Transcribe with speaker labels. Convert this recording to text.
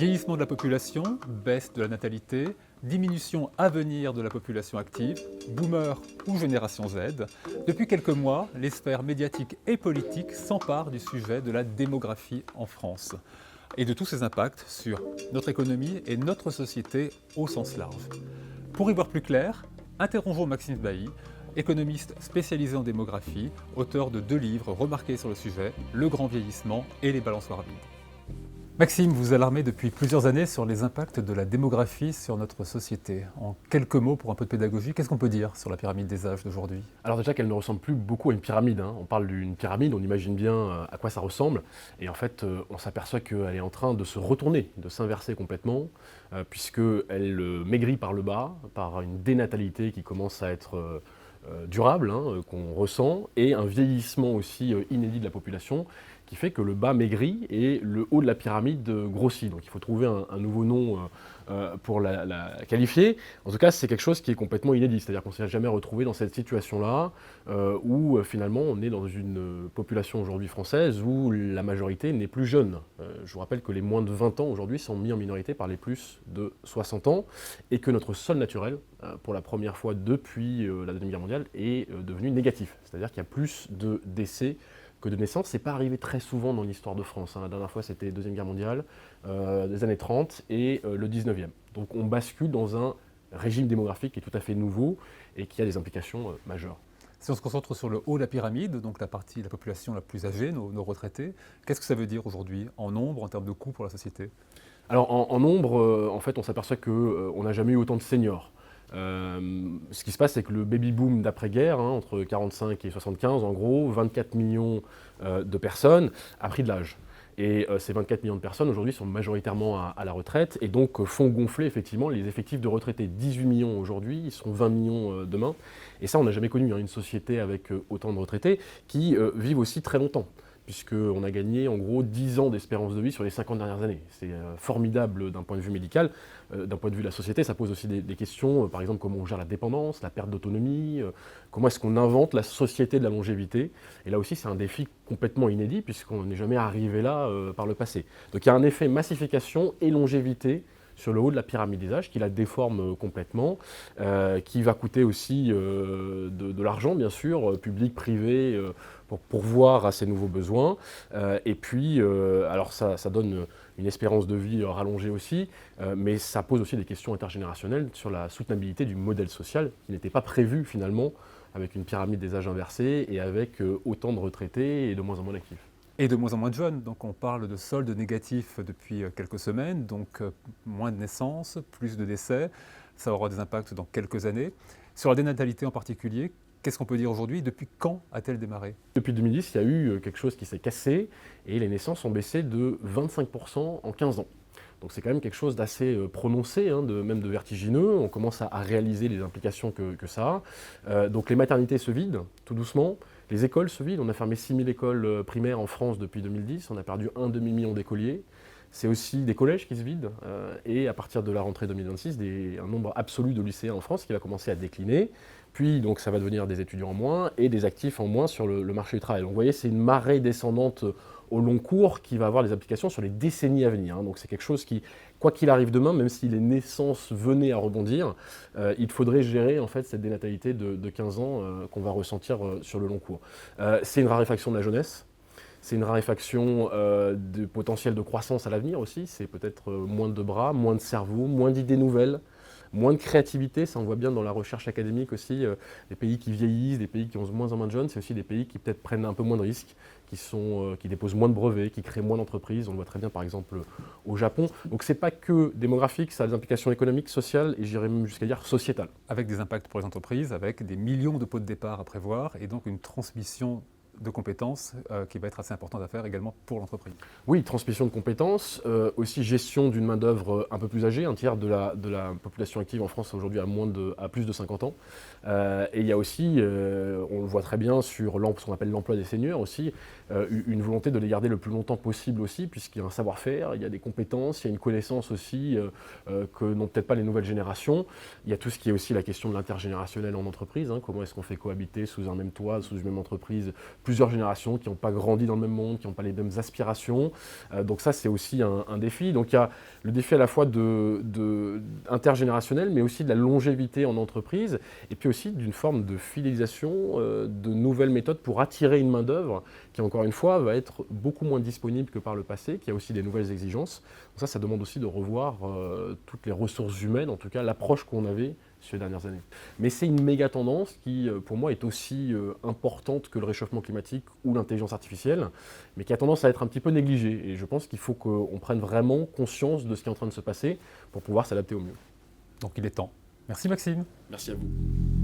Speaker 1: Vieillissement de la population, baisse de la natalité, diminution à venir de la population active, boomer ou génération Z. Depuis quelques mois, les sphères médiatiques et politiques s'emparent du sujet de la démographie en France et de tous ses impacts sur notre économie et notre société au sens large. Pour y voir plus clair, interrogeons Maxime Bailly, économiste spécialisé en démographie, auteur de 2 livres remarqués sur le sujet, Le grand vieillissement et Les balançoires vides. Maxime, vous alarmez depuis plusieurs années sur les impacts de la démographie sur notre société. En quelques mots, pour un peu de pédagogie, qu'est-ce qu'on peut dire sur la pyramide des âges d'aujourd'hui?
Speaker 2: Alors déjà qu'elle ne ressemble plus beaucoup à une pyramide. On parle d'une pyramide, on imagine bien à quoi ça ressemble. Et en fait, on s'aperçoit qu'elle est en train de se retourner, de s'inverser complètement, puisqu'elle maigrit par le bas, par une dénatalité qui commence à être durable, qu'on ressent, et un vieillissement aussi inédit de la population, qui fait que le bas maigrit et le haut de la pyramide grossit. Donc il faut trouver un nouveau nom pour la qualifier. En tout cas, c'est quelque chose qui est complètement inédit. C'est-à-dire qu'on ne s'est jamais retrouvé dans cette situation-là où finalement on est dans une population aujourd'hui française où la majorité n'est plus jeune. Je vous rappelle que les moins de 20 ans aujourd'hui sont mis en minorité par les plus de 60 ans et que notre sol naturel, pour la première fois depuis la Deuxième Guerre mondiale, est devenu négatif. C'est-à-dire qu'il y a plus de décès que de naissance. C'est pas arrivé très souvent dans l'histoire de France. La dernière fois, c'était la Deuxième Guerre mondiale, des années 30 et le 19e. Donc on bascule dans un régime démographique qui est tout à fait nouveau et qui a des implications majeures.
Speaker 1: Si on se concentre sur le haut de la pyramide, donc la partie de la population la plus âgée, nos retraités, qu'est-ce que ça veut dire aujourd'hui en nombre, en termes de coût pour la société?
Speaker 2: Alors en nombre, en fait, on s'aperçoit qu'on n'a jamais eu autant de seniors. Ce qui se passe, c'est que le baby-boom d'après-guerre, entre 45 et 75, en gros, 24 millions de personnes, a pris de l'âge. Et ces 24 millions de personnes, aujourd'hui, sont majoritairement à la retraite et donc font gonfler effectivement les effectifs de retraités. 18 millions aujourd'hui, ils seront 20 millions demain. Et ça, on n'a jamais connu une société avec autant de retraités qui vivent aussi très longtemps, puisqu'on a gagné en gros 10 ans d'espérance de vie sur les 50 dernières années. C'est formidable d'un point de vue médical. D'un point de vue de la société, ça pose aussi des questions, par exemple comment on gère la dépendance, la perte d'autonomie, comment est-ce qu'on invente la société de la longévité. Et là aussi, c'est un défi complètement inédit, puisqu'on n'est jamais arrivé là par le passé. Donc il y a un effet massification et longévité sur le haut de la pyramide des âges, qui la déforme complètement, qui va coûter aussi de l'argent, bien sûr, public, privé, pour pourvoir à ces nouveaux besoins. Et puis, alors ça donne une espérance de vie rallongée aussi, mais ça pose aussi des questions intergénérationnelles sur la soutenabilité du modèle social, qui n'était pas prévu finalement, avec une pyramide des âges inversée et avec autant de retraités et de moins en moins d'actifs.
Speaker 1: Et de moins en moins de jeunes, donc on parle de solde négatif depuis quelques semaines, donc moins de naissances, plus de décès, ça aura des impacts dans quelques années. Sur la dénatalité en particulier, qu'est-ce qu'on peut dire aujourd'hui? Depuis quand a-t-elle démarré?
Speaker 2: Depuis 2010, il y a eu quelque chose qui s'est cassé et les naissances ont baissé de 25% en 15 ans. Donc c'est quand même quelque chose d'assez prononcé, même de vertigineux. On commence à réaliser les implications que ça a. Donc les maternités se vident tout doucement, les écoles se vident. On a fermé 6000 écoles primaires en France depuis 2010, on a perdu un demi-million d'écoliers. C'est aussi des collèges qui se vident et à partir de la rentrée 2026, un nombre absolu de lycéens en France qui va commencer à décliner. Puis donc ça va devenir des étudiants en moins et des actifs en moins sur le marché du travail. Donc vous voyez, c'est une marée descendante au long cours qui va avoir des applications sur les décennies à venir. Donc c'est quelque chose qui, quoi qu'il arrive demain, même si les naissances venaient à rebondir, il faudrait gérer en fait cette dénatalité de 15 ans qu'on va ressentir sur le long cours. C'est une raréfaction de la jeunesse. C'est une raréfaction du potentiel de croissance à l'avenir aussi. C'est peut-être moins de bras, moins de cerveau, moins d'idées nouvelles, moins de créativité. Ça, on voit bien dans la recherche académique aussi. Des pays qui vieillissent, des pays qui ont moins en moins de jeunes, c'est aussi des pays qui peut-être prennent un peu moins de risques, qui déposent moins de brevets, qui créent moins d'entreprises. On le voit très bien par exemple au Japon. Donc c'est pas que démographique, ça a des implications économiques, sociales et j'irais même jusqu'à dire sociétales.
Speaker 1: Avec des impacts pour les entreprises, avec des millions de pots de départ à prévoir et donc une transmission de compétences qui va être assez importante à faire également pour l'entreprise.
Speaker 2: Oui, transmission de compétences, aussi gestion d'une main-d'œuvre un peu plus âgée. Un tiers de la population active en France aujourd'hui a plus de 50 ans. Et il y a aussi, on le voit très bien sur ce qu'on appelle l'emploi des seniors aussi, une volonté de les garder le plus longtemps possible aussi, puisqu'il y a un savoir-faire, il y a des compétences, il y a une connaissance aussi que n'ont peut-être pas les nouvelles générations. Il y a tout ce qui est aussi la question de l'intergénérationnel en entreprise. Comment est-ce qu'on fait cohabiter sous un même toit, sous une même entreprise, plusieurs générations qui n'ont pas grandi dans le même monde, qui n'ont pas les mêmes aspirations. Donc ça, c'est aussi un défi. Donc il y a le défi à la fois intergénérationnel, mais aussi de la longévité en entreprise, et puis aussi d'une forme de fidélisation, de nouvelles méthodes pour attirer une main-d'œuvre qui, encore une fois, va être beaucoup moins disponible que par le passé, qui a aussi des nouvelles exigences. Donc ça demande aussi de revoir toutes les ressources humaines, en tout cas l'approche qu'on avait ces dernières années. Mais c'est une méga tendance qui, pour moi, est aussi importante que le réchauffement climatique ou l'intelligence artificielle, mais qui a tendance à être un petit peu négligée. Et je pense qu'il faut qu'on prenne vraiment conscience de ce qui est en train de se passer pour pouvoir s'adapter au mieux.
Speaker 1: Donc il est temps. Merci Maxime.
Speaker 2: Merci à vous.